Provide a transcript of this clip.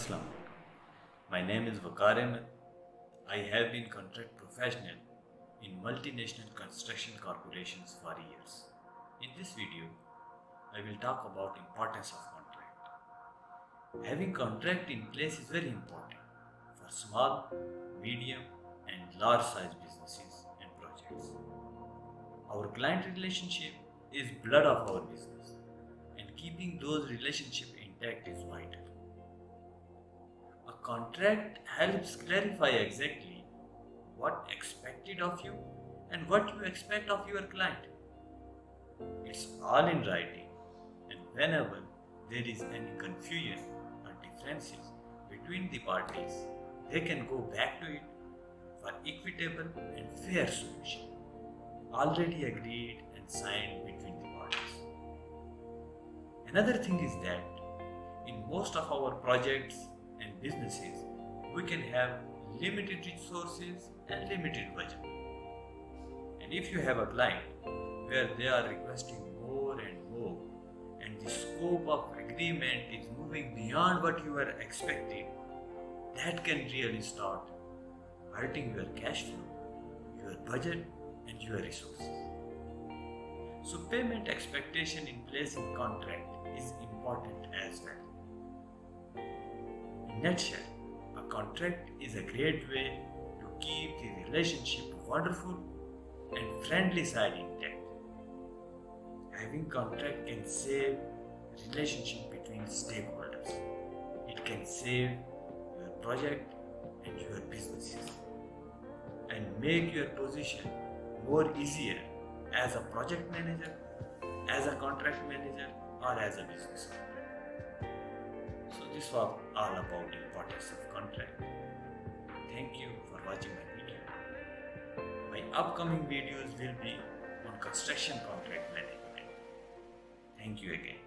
Assalamu alaikum. My name is Waqar Ahmed. I have been contract professional in multinational construction corporations for years. In this video, I will talk about importance of contract. Having contract in place is very important for small, medium and large size businesses and projects. Our client relationship is blood of our business and keeping those relationships intact is vital. A contract helps clarify exactly what expected of you and what you expect of your client. It's all in writing, and whenever there is any confusion or differences between the parties, they can go back to it for equitable and fair solution, already agreed and signed between the parties. Another thing is that in most of our projects and businesses, we can have limited resources and limited budget. And if you have a client where they are requesting more and more, and the scope of agreement is moving beyond what you were expecting, that can really start hurting your cash flow, your budget, and your resources. So payment expectation in place in contract is important as well. In nutshell, a contract is a great way to keep the relationship wonderful and friendly side intact. Having contract can save relationship between stakeholders. It can save your project and your businesses and make your position more easier as a project manager, as a contract manager, or as a business owner. So this was all about the importance of contract. Thank you for watching my video. My upcoming videos will be on construction contract management. Thank you again.